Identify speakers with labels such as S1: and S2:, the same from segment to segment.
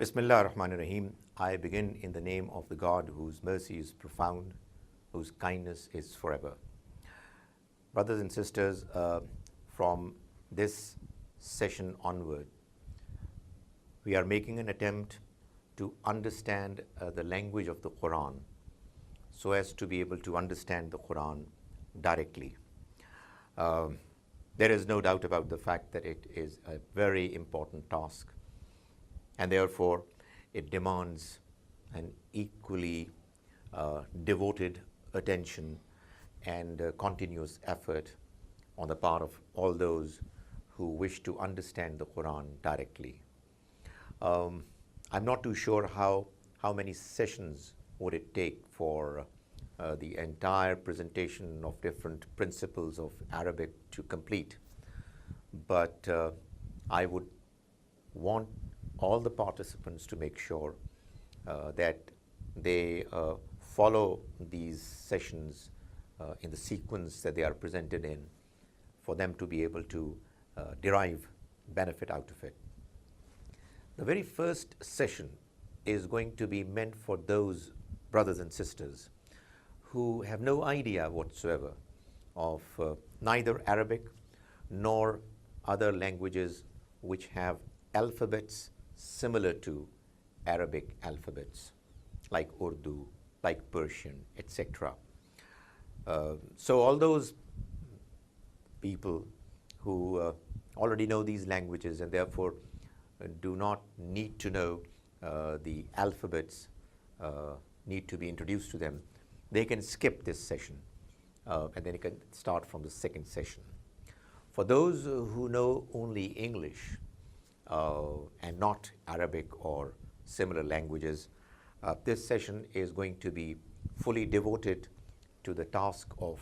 S1: Bismillah ar-Rahman ar-Rahim. I begin in the name of the God whose mercy is profound, whose kindness is forever. Brothers and sisters, from this session onward, we are making an attempt to understand the language of the Quran so as to be able to understand the Quran directly. There is no doubt about the fact that it is a very important task, and therefore it demands an equally devoted attention and continuous effort on the part of all those who wish to understand the Quran directly. I'm not too sure how many sessions would it take for the entire presentation of different principles of Arabic to complete, but I would want all the participants to make sure that they follow these sessions in the sequence that they are presented in, for them to be able to derive benefit out of it. The very first session is going to be meant for those brothers and sisters who have no idea whatsoever of neither Arabic nor other languages which have alphabets similar to Arabic alphabets, like Urdu, like Persian, etc. So all those people who already know these languages and therefore do not need to know the alphabets need to be introduced to them, they can skip this session and then you can start from the second session. For those who know only English and not Arabic or similar languages, this session is going to be fully devoted to the task of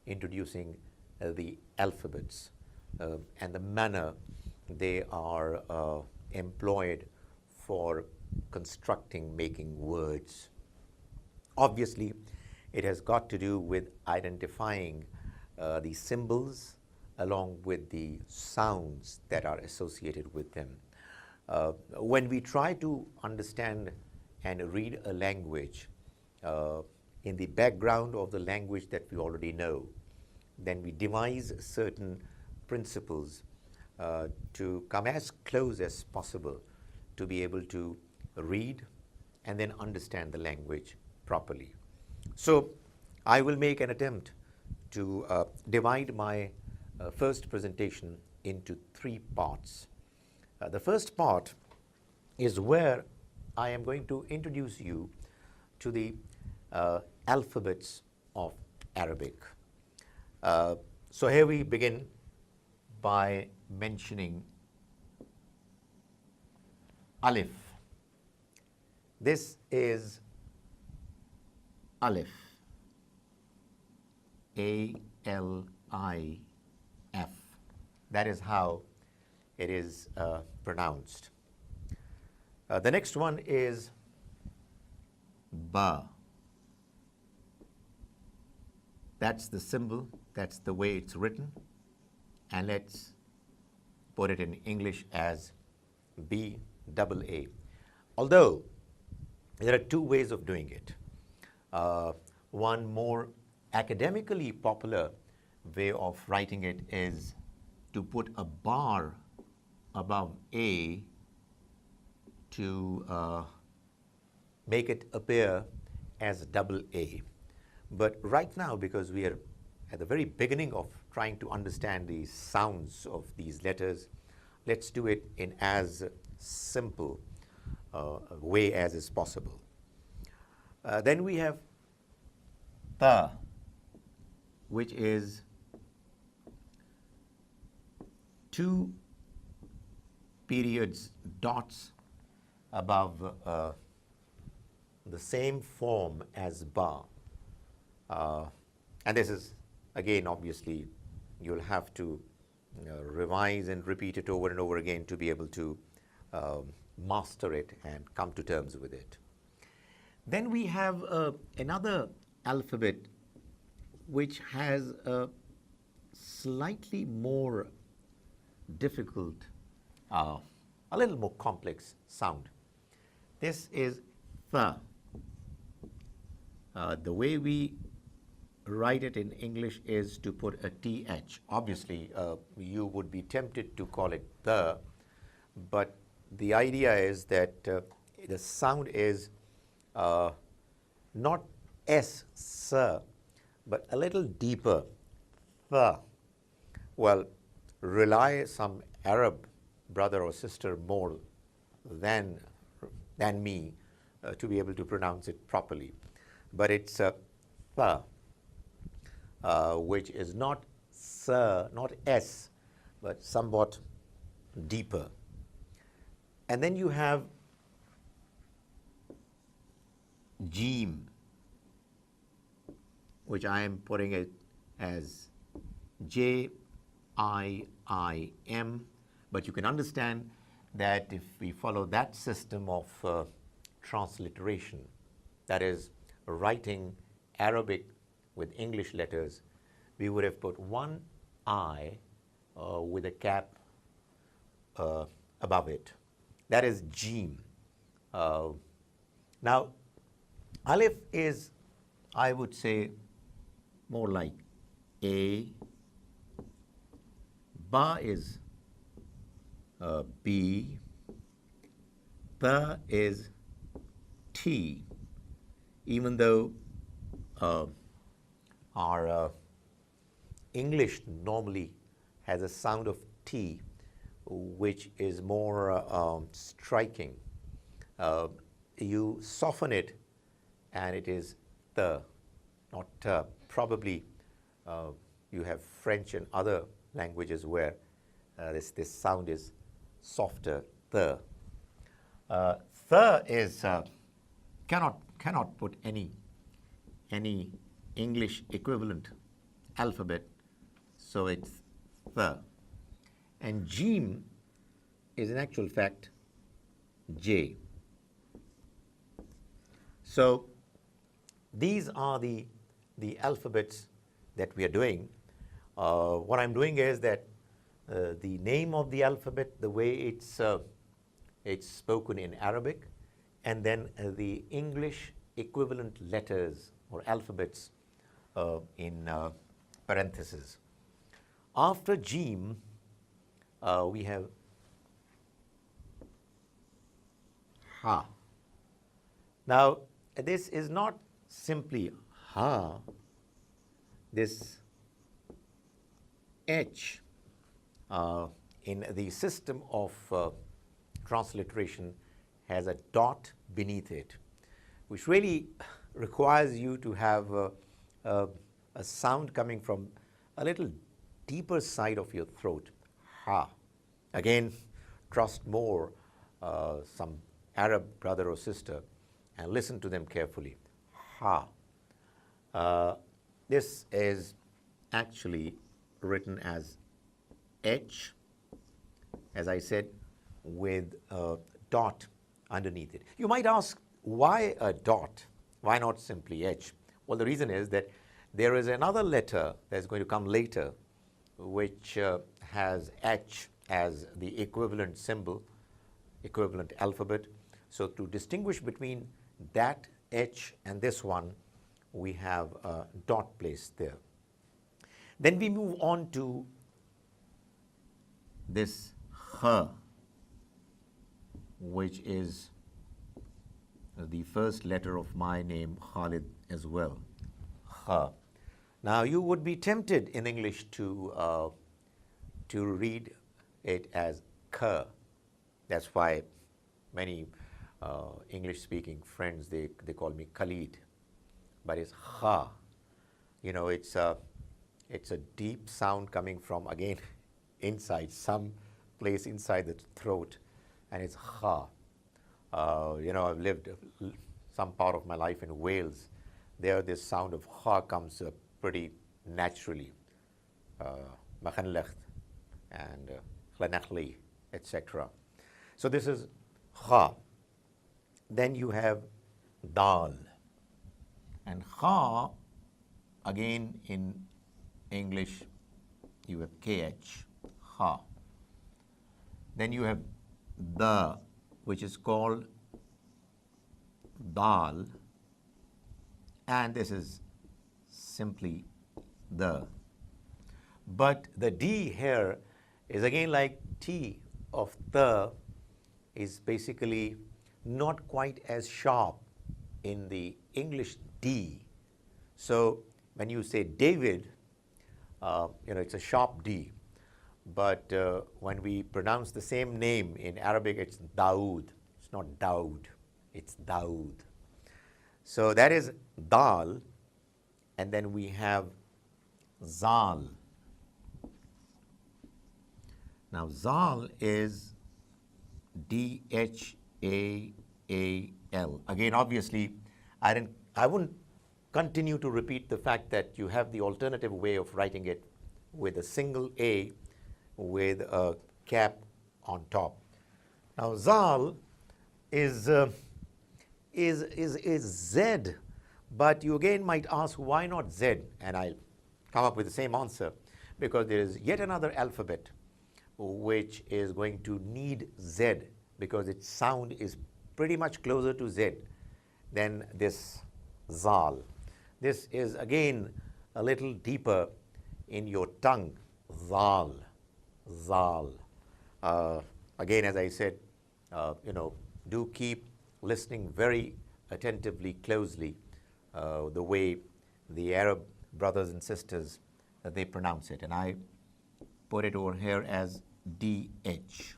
S1: introducing the alphabets and the manner they are employed for constructing, making words. Obviously, it has got to do with identifying the symbols along with the sounds that are associated with them. When we try to understand and read a language in the background of the language that we already know, then we devise certain principles to come as close as possible to be able to read and then understand the language properly. So I will make an attempt to divide my first presentation into three parts. The first part is where I am going to introduce you to the alphabets of Arabic. So here we begin by mentioning Alif. This is Alif, A-L-I-F. That is how it is pronounced. The next one is Ba. That's the symbol, that's the way it's written. And let's put it in English as B-double-A. Although there are two ways of doing it. One more academically popular way of writing it is to put a bar above A to make it appear as double A. But right now, because we are at the very beginning of trying to understand the sounds of these letters, let's do it in as simple a way as is possible. Then we have Ta, which is two periods, dots above the same form as Ba. And this is, again, obviously, you'll have to revise and repeat it over and over again to be able to master it and come to terms with it. Then we have another alphabet which has a slightly more difficult, a little more complex sound. This is the. The way we write it in English is to put a TH. Obviously, you would be tempted to call it the, but the idea is that the sound is not S, sir, but a little deeper, the. Well, rely some Arab brother or sister more than me to be able to pronounce it properly. But it's the, which is not sir, not S, but somewhat deeper. And then you have Jeem, which I am putting it as J-I-I-M, but you can understand that if we follow that system of transliteration, that is writing Arabic with English letters, we would have put one I with a cap above it. That is Jeem. Now, Alif is, I would say, more like A. Ba is B. Ta is T. Even though our English normally has a sound of T, which is more striking. You soften it and it is the, not probably you have French and other languages where this sound is softer, the. The is cannot put any English equivalent alphabet, so it's the. And Jeem is in actual fact J. So these are the alphabets that we are doing. What I'm doing is that the name of the alphabet, the way it's spoken in Arabic, and then the English equivalent letters or alphabets in parentheses. After Jeem, we have Ha. Now, this is not simply Ha. This H in the system of transliteration has a dot beneath it, which really requires you to have a sound coming from a little deeper side of your throat. Ha. Again, trust more some Arab brother or sister and listen to them carefully. Ha. This is actually written as H, as I said, with a dot underneath it. You might ask, why a dot? Why not simply H? Well, the reason is that there is another letter that's going to come later which has H as the equivalent symbol, equivalent alphabet. So to distinguish between that H and this one, we have a dot placed there. Then we move on to this H, which is the first letter of my name, Khalid, as well. H. Now, you would be tempted in English to read it as K. That's why many English-speaking friends, they call me Khalid, but it's H. You know, it's a deep sound coming from, again, inside, some place inside the throat, and it's H. You know, I've lived some part of my life in Wales. There, this sound of H comes pretty naturally. Machanlecht and Chlanachli, etc. So this is H. Then you have Dal. And Kha, again in English, you have KH, Ha. Then you have the, which is called dal, and this is simply the. But the D here is again like T of the, is basically not quite as sharp in the English D. So when you say David, it's a sharp D. But when we pronounce the same name in Arabic, it's Daoud. It's not Daoud, it's Daoud. So that is dal, and then we have zal. Now zal is D-H-A-A-L. Again, obviously, I wouldn't continue to repeat the fact that you have the alternative way of writing it with a single A with a cap on top. Now zal is Z, but you again might ask why not Z, and I'll come up with the same answer, because there is yet another alphabet which is going to need Z, because its sound is pretty much closer to Z than this zal. This is again a little deeper in your tongue, zal, zal. Again, as I said, do keep listening very attentively, closely, the way the Arab brothers and sisters, they pronounce it. And I put it over here as DH,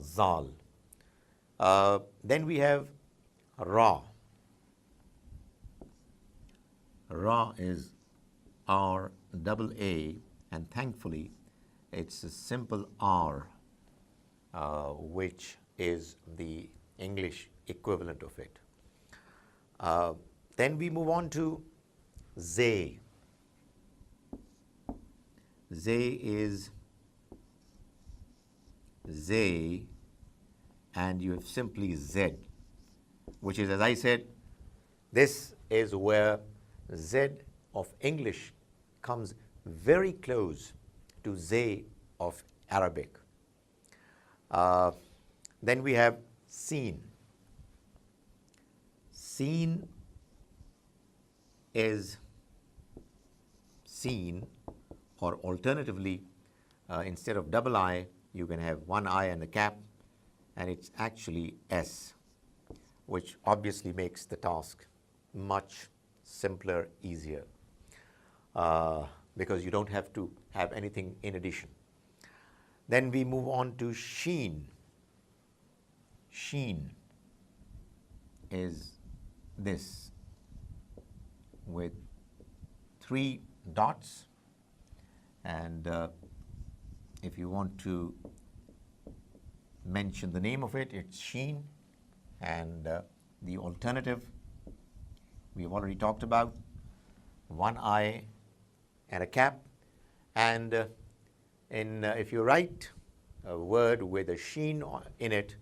S1: zal. Then we have Ra. Ra is R-double-A, and thankfully it's a simple R, which is the English equivalent of it. Then we move on to Zay. Zay is Zay, and you have simply Z, which is, as I said, this is where Z of English comes very close to Zay of Arabic. Then we have Seen. Seen is seen, or alternatively, instead of double I, you can have one I and the cap, and it's actually S, which obviously makes the task much simpler, easier, because you don't have to have anything in addition. Then we move on to Sheen. Sheen is this, with 3 dots, and if you want to mention the name of it, it's Sheen, and the alternative we've already talked about, one I and a cap, and if you write a word with a sheen in it,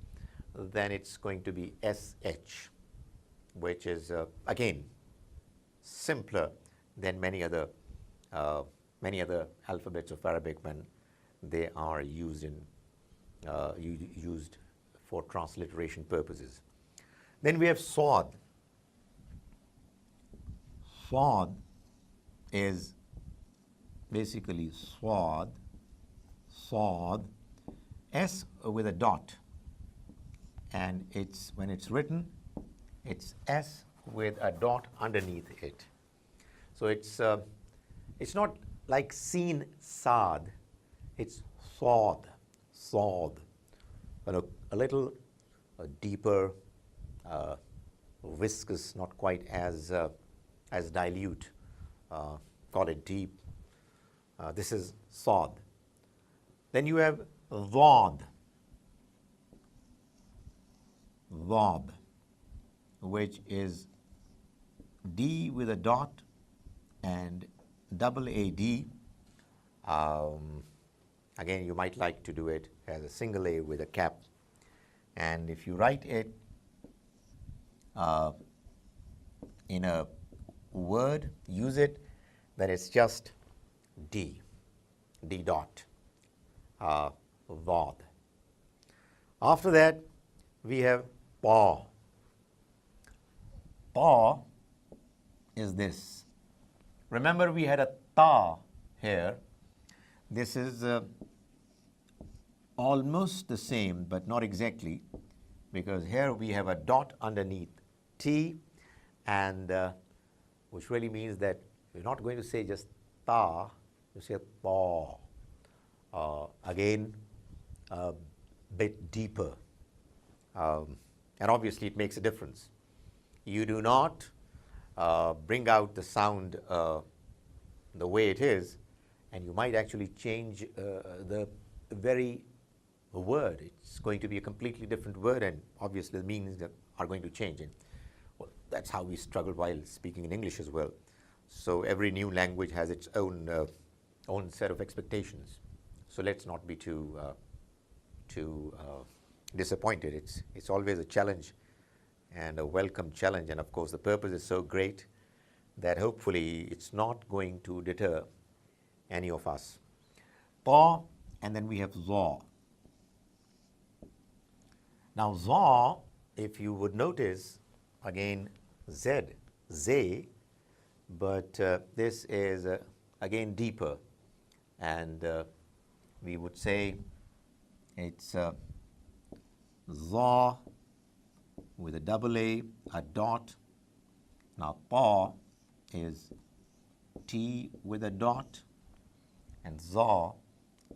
S1: then it's going to be SH, which is again simpler than many other alphabets of Arabic when they are used for transliteration purposes. Then we have Swad. Swad is basically Swad, S with a dot, and when it's written, it's S with a dot underneath it. So it's not like Seen Sad, it's Swad, a little deeper, viscous, not quite as dilute, call it deep. This is Sad. Then you have Dhad, which is D with a dot and double AD. Again, you might like to do it as a single A with a cap. And if you write it in a word, use it, then it's just D dot, Dhad. After that, we have Pa. ta is this. Remember, we had a ta here. This is almost the same, but not exactly, because here we have a dot underneath T, and which really means that you're not going to say just ta, you say ta. Again, a bit deeper. And obviously it makes a difference. You do not bring out the sound the way it is, and you might actually change the very word. It's going to be a completely different word, and obviously the meanings are going to change. And well, that's how we struggle while speaking in English as well. So every new language has its own set of expectations. So let's not be too disappointed. It's always a challenge, and a welcome challenge. And of course, the purpose is so great that hopefully it's not going to deter any of us. Ta, and then we have za. Now za, if you would notice, again z, but this is again deeper, and we would say it's za with a double a dot. Now ta is T with a dot, and za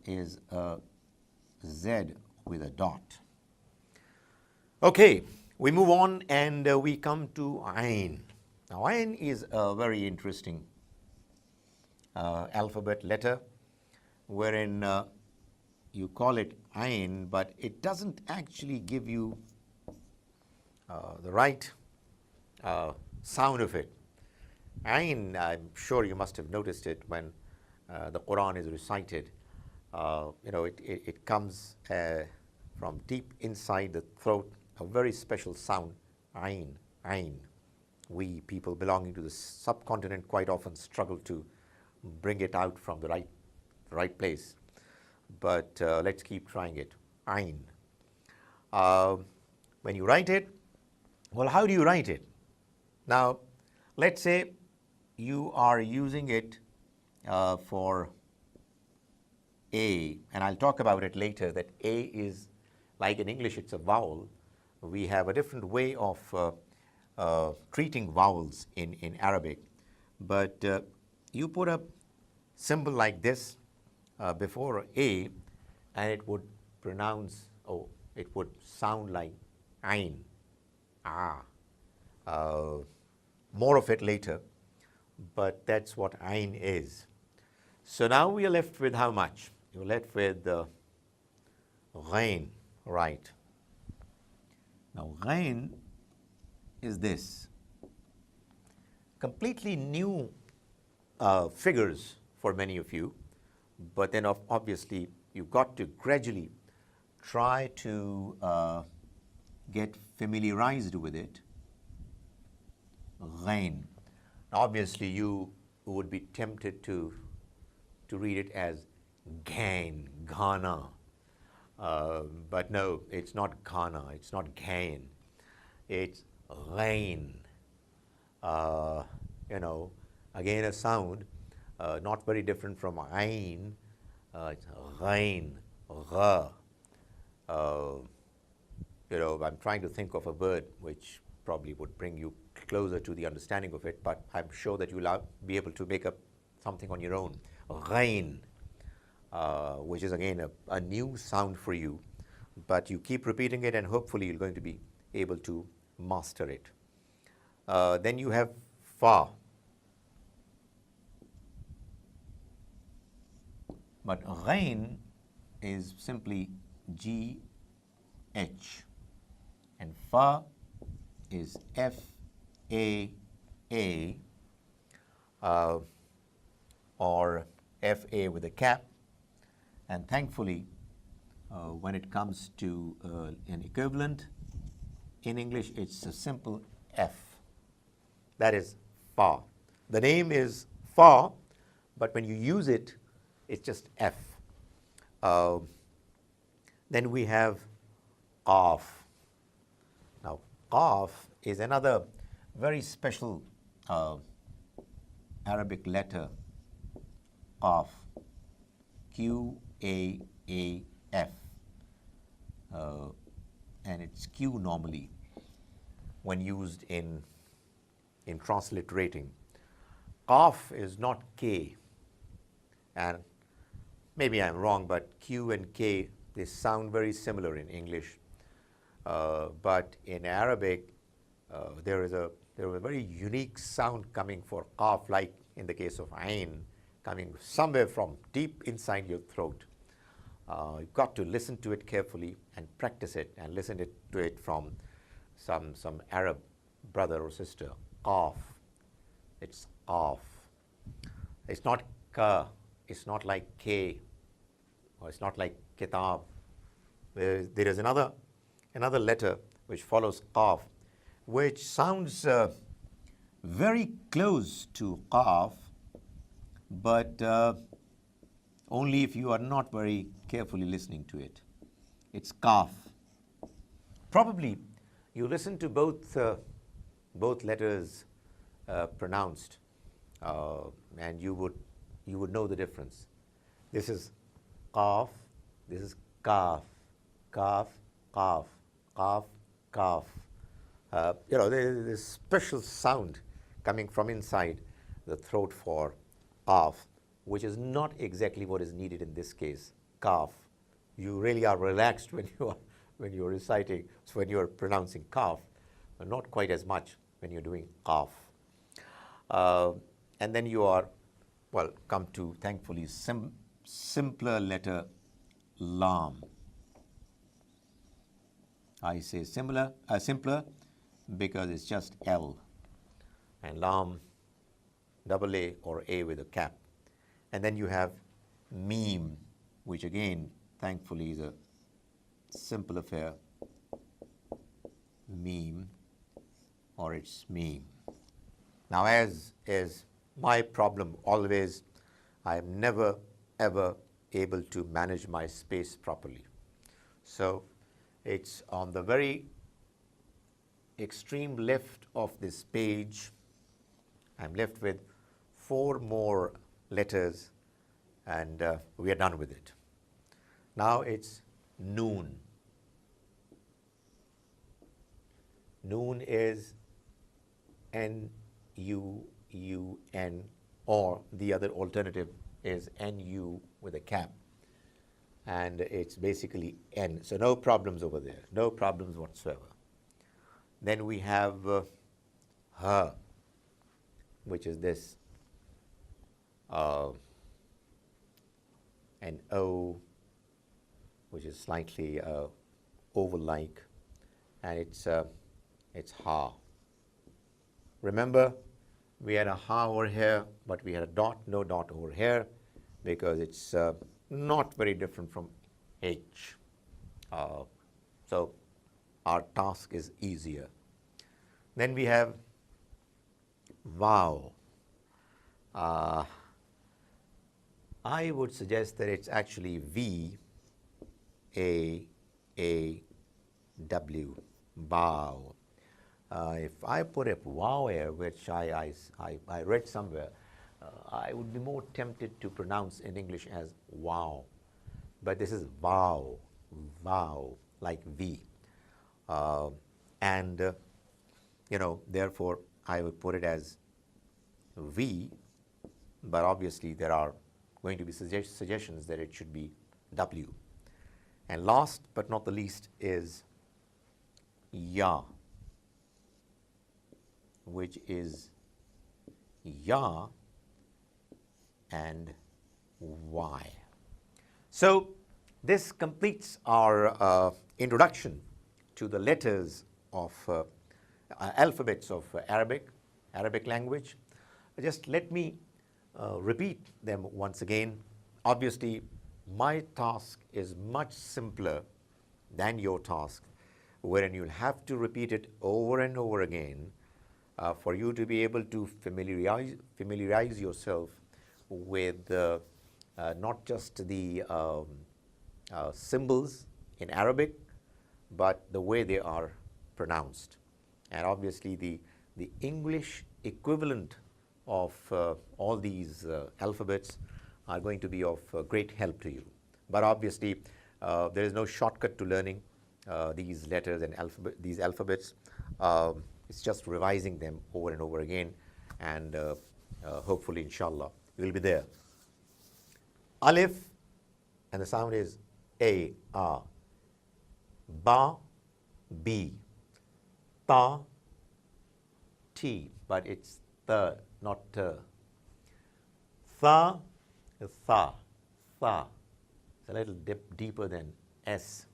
S1: is a Z with a dot. Okay, we move on and we come to Ain. Now Ain is a very interesting alphabet letter, wherein you call it Ain, but it doesn't actually give you the right sound of it. Ain, I'm sure you must have noticed it when the Quran is recited. It comes from deep inside the throat, a very special sound, Ain, Ain. We people belonging to the subcontinent quite often struggle to bring it out from the right place. But let's keep trying it, Ain. When you write it, well, how do you write it? Now, let's say you are using it for A, and I'll talk about it later, that A is, like in English, it's a vowel. We have a different way of treating vowels in Arabic. But you put a symbol like this before A, and it would it would sound like Ain. More of it later, but that's what Ain is. So now we are left with how much? You're left with Ghain, right? Now Ghain is this. Completely new figures for many of you, but then obviously you've got to gradually try to get familiarized with it. Ghain. Obviously, you would be tempted to read it as Gain, Ghana. But no, it's not Ghana, it's not Gain. It's Ghain. Again a sound not very different from Ain. It's Ghain, Gha. I'm trying to think of a word which probably would bring you closer to the understanding of it, but I'm sure that you'll be able to make up something on your own. Ghain, which is again a new sound for you, but you keep repeating it and hopefully you're going to be able to master it. Then you have Fa. But Ghain is simply GH, and Fa is FAA, or FA with a cap. And thankfully, when it comes to an equivalent in English, it's a simple F. That is Fa. The name is Fa, but when you use it, it's just F. Then we have Qaf. Now, Qaf is another very special Arabic letter, Qaf, Q-A-A-F, and it's Q normally when used in transliterating. Qaf is not K, and maybe I'm wrong, but Q and K, they sound very similar in English, but in Arabic, there is a very unique sound coming for Qaf, like in the case of Ain, coming somewhere from deep inside your throat. You've got to listen to it carefully and practice it and listen to it from some Arab brother or sister. Qaf. It's Qaf. It's not Ka. It's not like K. Or it's not like Kitab. There is another letter which follows Qaf, which sounds very close to Qaf, but only if you are not very carefully listening to it. It's Qaf. Probably you listen to both letters pronounced, and you would know the difference. This is Qaf. This is Kaf. Kaf. Qaf. Qaf. Kaf. There is this special sound coming from inside the throat for Qaf, which is not exactly what is needed in this case. Kaf. You really are relaxed when you're reciting, so when you're pronouncing Kaf, but not quite as much when you're doing Qaf. And then you are, come to, thankfully, simpler letter Lam. I say simpler because it's just L. And Lam, double A or A with a cap. And then you have Meme, which again, thankfully, is a simple affair. Meme, or it's meme. Now, as is my problem always, I am never ever able to manage my space properly. So it's on the very extreme left of this page. I'm left with 4 more letters, and we are done with it. Now it's Noon. Noon is N-U-U-N, or the other alternative is N-U with a cap. And it's basically N. So no problems over there, no problems whatsoever. Then we have Ha, which is this, an O, which is slightly oval-like, and it's Ha. Remember, we had a Ha over here, but we had a dot, no dot over here, because it's not very different from H. So our task is easier. Then we have Wow. I would suggest that it's actually V-A-A-W, Wow. If I put a wow here, which I read somewhere, I would be more tempted to pronounce in English as wow. But this is wow, wow, like V. Therefore, I would put it as V, but obviously there are going to be suggestions that it should be W. And last but not the least is Ya, which is Ya and Y. So this completes our introduction to the letters of alphabets of Arabic language. Just let me repeat them once again. Obviously, my task is much simpler than your task, wherein you'll have to repeat it over and over again for you to be able to familiarize yourself with not just the symbols in Arabic, but the way they are pronounced. And obviously the the English equivalent of all these alphabets are going to be of great help to you. But obviously, there is no shortcut to learning these letters and these alphabets. It's just revising them over and over again, and hopefully, inshallah, you will be there. Alif, and the sound is A, A. Ba, B. Ta, T, but it's the, not t. Tha is tha, tha. It's a little deeper than S.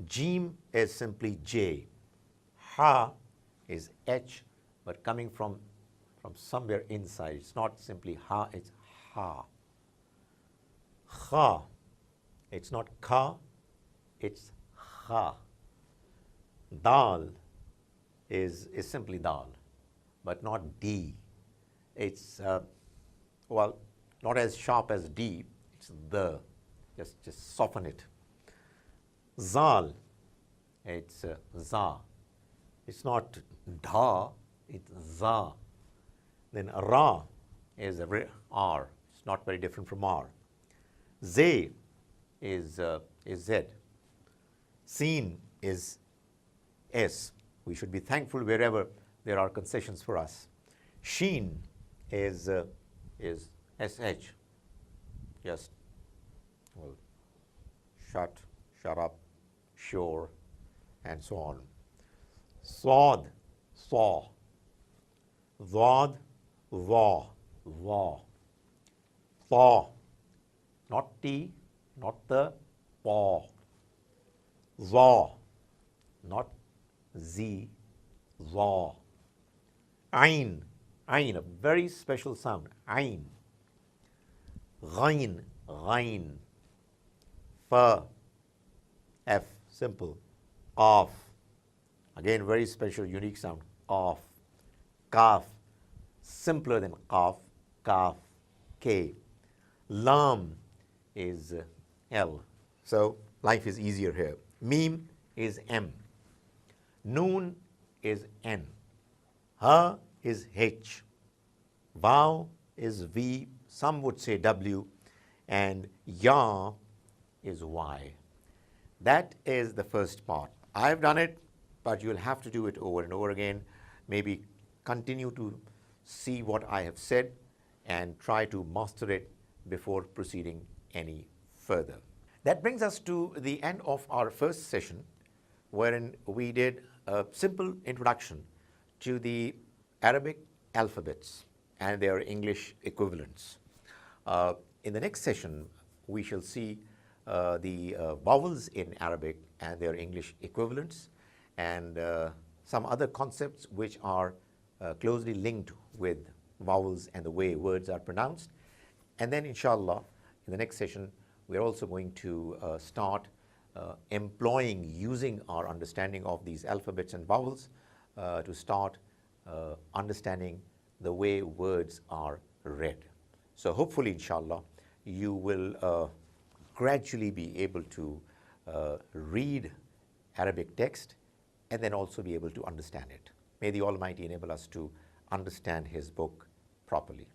S1: Jim is simply J. Ha is H, but coming from somewhere inside. It's not simply ha, it's ha. Kha, it's not ka, it's ha. Dal is simply dal, but not D. It's, well, not as sharp as D, it's the. Just soften it. Zal, it's za. It's not dha, it's za. Then ra is R. It's not very different from R. Zay is Z. Seen is S. We should be thankful wherever there are concessions for us. Sheen is SH. Just, well, shut up, sure, and so on. Sod, saw. Zod, wa, wa. Thaw, not T, not the, paw. Zaw, not Z, zaw. Ain, ain, a very special sound, ain. Ghain, ghain. Fa, F, simple. Qaf, again very special, unique sound, qaf. Kaf, simpler than qaf, kaf, K. Lam is L. So life is easier here. Mim is M. Noon is N. Ha is H. Vaw is V. Some would say W. And Ya is Y. That is the first part. I've done it, but you'll have to do it over and over again. Maybe continue to see what I have said and try to master it before proceeding any further. That brings us to the end of our first session, wherein we did a simple introduction to the Arabic alphabets and their English equivalents. In the next session, we shall see the vowels in Arabic and their English equivalents, and some other concepts which are closely linked with vowels and the way words are pronounced. And then, inshallah, in the next session, we're also going to start using our understanding of these alphabets and vowels to start understanding the way words are read. So hopefully, inshallah, you will gradually be able to read Arabic text and then also be able to understand it. May the Almighty enable us to understand His book properly.